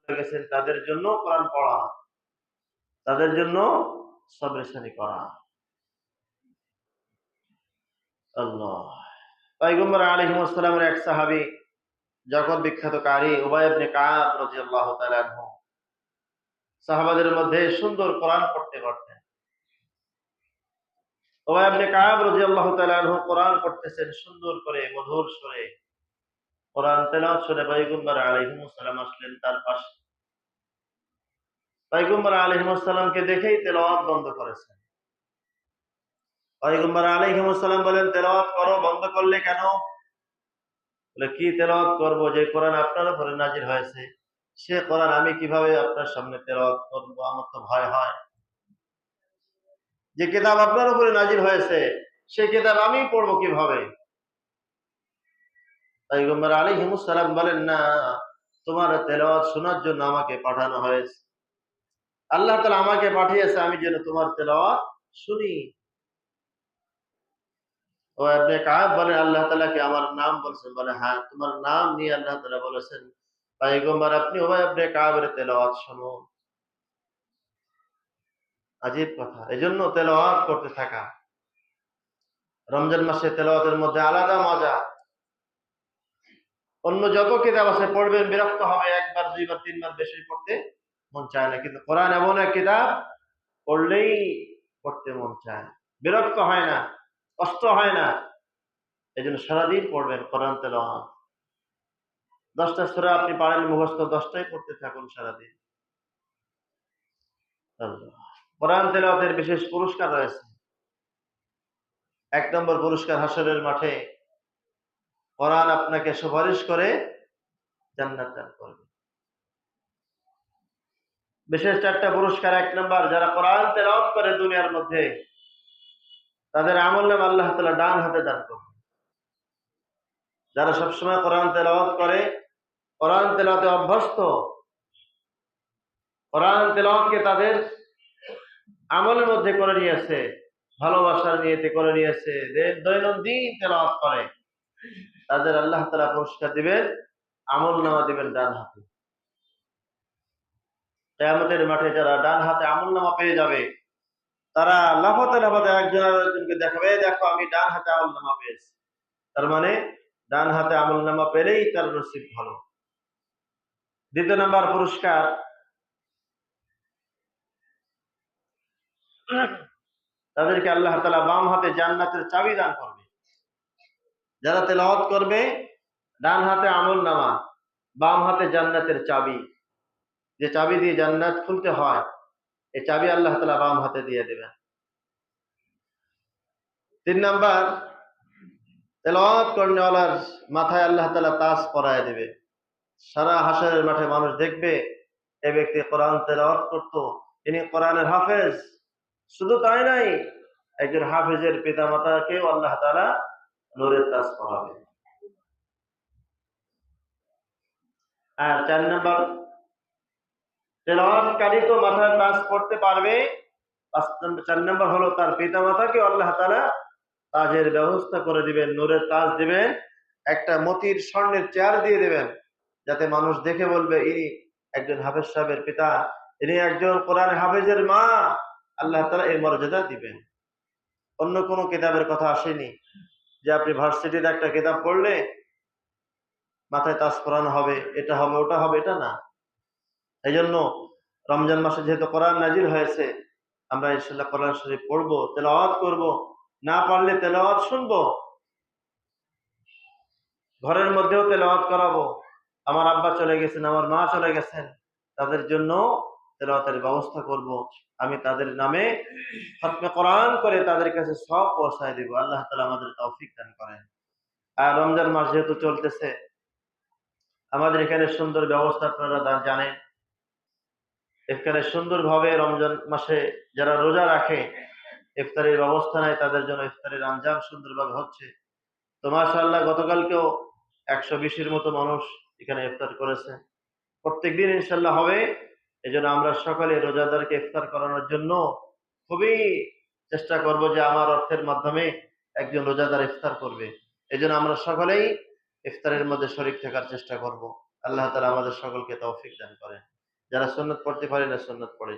গেছেন তাদের জন্য কোরআন পড়া, তাদের জন্য সবরেশানি করা। আল্লাহ। পয়গম্বর আলাইহিস সালামের এক সাহাবী, জগৎ বিখ্যাত কারি উবাই ইবনে কাব রাদিয়াল্লাহু তাআলা আনহু, সাহাবাদের মধ্যে সুন্দর কোরআন পড়তে পারতেন। উবাই ইবনে কাব রাদিয়াল্লাহু তাআলা আনহু কোরআন পড়তেছেন সুন্দর করে মধুর সুরে। কোরআন তেলাওয়াত শুনে পয়গম্বর আলাইহিস সালাম আসলেন তার পাশে। পয়গম্বর আলাইহিস সালামকে দেখেই তেলাওয়াত বন্ধ করেছেন। পয়গম্বর আলাইহিস সালাম বলেন, তেলাওয়াত করো, বন্ধ করলে কেন? বলে, কি তেলাওয়াত করব? যে কোরআন আপনার উপরে নাজিল হয়েছে সে কোরআন আমি কিভাবে আপনার সামনে তেলাওয়াত করব? আমার তো ভয় হয়। যে কিতাব আপনার উপরে নাজিল হয়েছে সেই কিতাব আমি পড়বো কিভাবে? পয়গম্বর আলাইহিস সালাম বলেন, না, তোমার তেলাওয়াত শোনার জন্য আমাকে পাঠানো হয়েছে। আল্লাহ তাআলা আমাকে পাঠিয়েছে আমি যেন তোমার তেলাওয়াত শুনি। ও ইবনে কাব বলেন, আল্লাহ তাআলা কি আমার নাম বলছেন? বলে, হ্যাঁ, তোমার নাম নিয়ে আল্লাহ তাআলা বলেছেন, পয়গম্বর আপনি উবাই ইবনে কাবের তেলাওয়াত শুনুন। আজীব কথা। এজন্য তেলাওয়াত করতে থাকা। রমজান মাসে তেলাওয়াতের মধ্যে আলাদা মজা। অন্য যত কিতাব আছে পড়বেন, বিরক্ত হবে, একবার দুইবার তিনবার বেশি পড়তে মন চায় না, কিন্তু কোরআন এমন এক কিতাব পড়লেই পড়তে মন চায়, বিরক্ত হয় না, কষ্ট হয় না। এই জন্য সারাদিন পড়বেন কোরআন তেলাওয়াত। 10টা সূরা আপনি পারেন মুখস্থ, 10টাই পড়তে থাকুন সারাদিন। আল্লাহ। কোরআন তেলাওয়াতের বিশেষ পুরস্কার রয়েছে। 1 নম্বর পুরস্কার, হাসরের মাঠে কোরআন আপনাকে সুপারিশ করে জান্নাত দান করবে। বিশেষ 4টা পুরস্কার। 1 নম্বর, যারা কোরআন তেলাওয়াত করে দুনিয়ার মধ্যে তাদের আমলনামা আল্লাহ তাআলা ডান হাতে দান করবে। যারা সবসময় কোরআন তেলাওয়াত করে, কোরআন তেলাওয়াতে অভ্যস্ত, কোরআন তেলাওয়াতকে তাদের আমলের মধ্যে করে নিয়েছে, ভালোবাসার নিয়তে করে নিয়েছে, দৈনন্দিন তেলাওয়াত করে, তাদের আল্লাহ তাআলা পুরস্কার দিবেন, আমলনামা দিবেন ডান হাতে। কিয়ামতের মাঠে যারা ডান হাতে আমলনামা পেয়ে যাবে তারা লাফাতে লাফাতে একজন আরেকজনকে দেখাবে, দেখো আমি ডান হাতে আমলনামা পেয়েছি। তার মানে ডান হাতে আমলনামা পেলেই তার নসিব ভালো। 2 নম্বর পুরস্কার, তাদেরকে আল্লাহ তাআলা বাম হাতে জান্নাতের চাবি দান করবে। যারা তেলাওয়াত করবে, ডান হাতে আমলনামা, বাম হাতে জান্নাতের চাবি, যে চাবি দিয়ে জান্নাত খুলতে হয়, এই চাবি আল্লাহ তাআলা বাম হাতে দিয়ে দেবেন। 3 নাম্বার, তেলাওয়াত করনেওয়ালার মাথায় আল্লাহ তাআলা তাজ পরায় দেবে। সারা হাসরের মাঠে মানুষ দেখবে এই ব্যক্তি কোরআন তেলাওয়াত করতো, ইনি কোরআনের হাফেজ। শুধু তাই নাই, একজন হাফেজের পিতামাতাকেও আল্লাহ তাআলা নূরের তাজ পরাবে। আর 4 নাম্বার, তেলাওয়াতকারী তো মাথায় তাজ পড়তে পারবে, 4 নাম্বার হলো তার পিতামাতাকে আল্লাহ তাআলা তাজের ব্যবস্থা করে দিবেন, নূরের তাজ দিবেন, একটা মতির স্বর্ণের চেয়ার দিয়ে দিবেন, যাতে মানুষ দেখে বলবে ইনি একজন হাফেজ সাহেবের পিতা, ইনি একজন কোরআন হাফেজের মা। আল্লাহ তাআলা এই মর্যাদা দিবেন। অন্য কোনো কিতাবের কথা আসেনি যে আপনি ভার্সিটির একটা কিতাব পড়লে মাথায় তাজ পরানো হবে, এটা হবে, ওটা হবে, এটা না। এই জন্য রমজান মাসে যেহেতু কোরআন নাজিল হয়েছে, আমরা ইনশাআল্লাহ কোরআন শরীফ পড়বো, তেলাওয়াত করব, না পারলে তেলাওয়াত শুনবো, ঘরের মধ্যেও তেলাওয়াত করাবো। আমার আব্বা চলে গেছেন, আমার মা চলে গেছেন, তাদের জন্য তেলাওয়াতের ব্যবস্থা করব। আমি তাদের নামে খতমে কোরআন করে তাদের কাছে সব পৌঁছায় দিব। আল্লাহ তাআলা আমাদের তৌফিক দান করেন। আর রমজান মাস যেহেতু চলতেছে, আমাদের এখানে সুন্দর ব্যবস্থা আপনারা জানেন। এখানে সুন্দরভাবে রমজান মাসে যারা রোজা রাখে, ইফতারের ব্যবস্থা নেয়, তাদের জন্য ইফতারের আঞ্জাম সুন্দরভাবে হচ্ছে। তো মাশাআল্লাহ, গতকালকেও 120-এর মতো মানুষ এখানে ইফতার করেছে। প্রত্যেকদিন ইনশাআল্লাহ হবে। এজন্য আমরা সকালে রোজাদারকে ইফতার করানোর জন্য খুবই চেষ্টা করব যে আমার অর্থের মাধ্যমে একজন রোজাদার ইফতার করবে। এজন্য আমরা সকলেই ইফতারের মধ্যে শরীক থাকার চেষ্টা করব। আল্লাহ তাআলা আমাদের সকলকে তৌফিক দান করেন। যারা সুন্নাত পড়তে পারি না সুন্নাত পড়ে